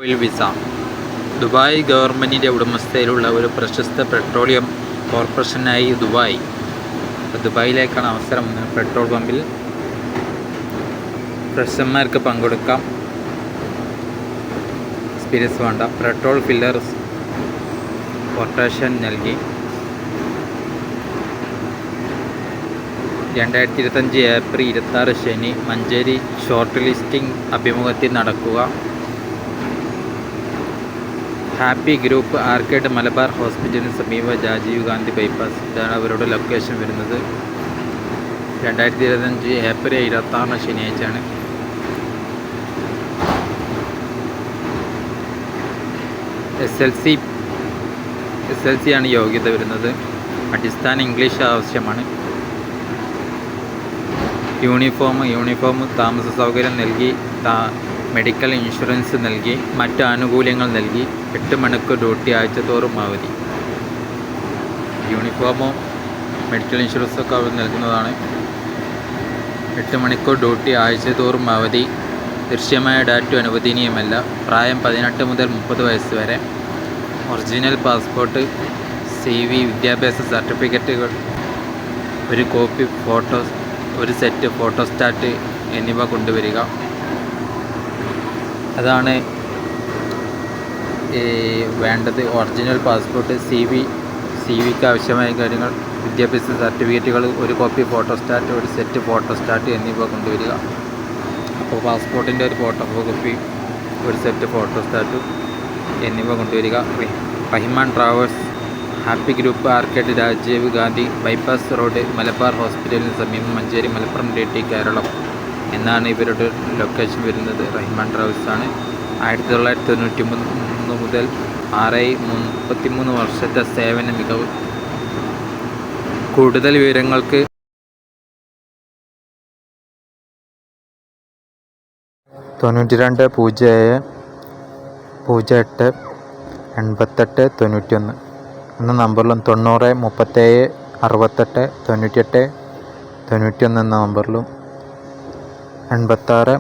Oil visa. Dubai ഗവൺമെൻറ്റിൻ്റെ ഉടമസ്ഥതയിലുള്ള ഒരു പ്രശസ്ത പെട്രോളിയം കോർപ്പറേഷനായി ദുബായിലേക്കാണ് അവസരം. പെട്രോൾ പമ്പിൽ ഫ്രഷർമാർക്ക് പങ്കെടുക്കാം. എക്സ്പീരിയൻസ് വേണ്ട. പെട്രോൾ ഫില്ലർ കൊട്ടേഷൻ നൽകി. 2025 ഏപ്രിൽ 26 ശനി മഞ്ചേരി ഷോർട്ട് ലിസ്റ്റിംഗ് അഭിമുഖത്തിൽ നടക്കുക. ഹാപ്പി ഗ്രൂപ്പ് ആർക്കേഡ് മലബാർ ഹോസ്പിറ്റലിന് സമീപം രാജീവ് ഗാന്ധി ബൈപ്പാസ്. ഇതാണ് അവരുടെ ലൊക്കേഷൻ വരുന്നത്. 2025 ഏപ്രിൽ 26 ശനിയാഴ്ചയാണ്. SLC ആണ് യോഗ്യത വരുന്നത്. അടിസ്ഥാന ഇംഗ്ലീഷ് ആവശ്യമാണ്. യൂണിഫോം താമസ സൗകര്യം നൽകി, മെഡിക്കൽ ഇൻഷുറൻസ് നൽകി, മറ്റ് ആനുകൂല്യങ്ങൾ നൽകി. 8 മണിക്കൂർ ഡ്യൂട്ടി ആഴ്ചതോറും അവധി. യൂണിഫോമും മെഡിക്കൽ ഇൻഷുറൻസൊക്കെ അവർ നൽകുന്നതാണ്. 8 മണിക്കൂർ ഡ്യൂട്ടി ആഴ്ചതോറും അവധി. ദൃശ്യമായ ഡാറ്റ അനുവദനീയമല്ല. പ്രായം 18 മുതൽ 30 വയസ്സ് വരെ. ഒറിജിനൽ പാസ്പോർട്ട്, CV, വിദ്യാഭ്യാസ സർട്ടിഫിക്കറ്റുകൾ, ഒരു കോപ്പി ഫോട്ടോസ്, ഒരു സെറ്റ് ഫോട്ടോസ്റ്റാറ്റ് എന്നിവ കൊണ്ടുവരിക. അതാണ് വേണ്ടത്. ഒറിജിനൽ പാസ്പോർട്ട്, CVക്ക് ആവശ്യമായ കാര്യങ്ങൾ, വിദ്യാഭ്യാസ സർട്ടിഫിക്കറ്റുകൾ, ഒരു കോപ്പി ഫോട്ടോസ്റ്റാറ്റ്, ഒരു സെറ്റ് ഫോട്ടോസ്റ്റാറ്റ് എന്നിവ കൊണ്ടുവരിക. അപ്പോൾ പാസ്പോർട്ടിൻ്റെ ഒരു ഫോട്ടോകോപ്പി, ഒരു സെറ്റ് ഫോട്ടോസ്റ്റാറ്റ് എന്നിവ കൊണ്ടുവരിക. Rahiman travels, happy group arcade Rajiv Gandhi bypass road, Malabar ഹോസ്പിറ്റലിന് സമീപം, മഞ്ചേരി, മലപ്പുറം DT, കേരളം എന്നാണ് ഇവരുടെ ലൊക്കേഷൻ വരുന്നത്. റഹിമാൻ ട്രാവൽസാണ്. 1993 മുതൽ 33 വർഷത്തെ സേവന മികവ്. കൂടുതൽ വിവരങ്ങൾക്ക് 92 07 08 88 91 എന്ന നമ്പറിലും 90 37 68 98 91 എന്ന നമ്പറിലും 86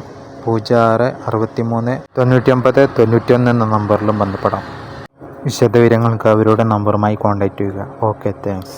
06 63 99 91 എന്ന നമ്പറിലും ബന്ധപ്പെടാം. വിശദവിവരങ്ങൾക്ക് അവരുടെ നമ്പറുമായി കോൺടാക്റ്റ് ചെയ്യുക. Okay, thanks.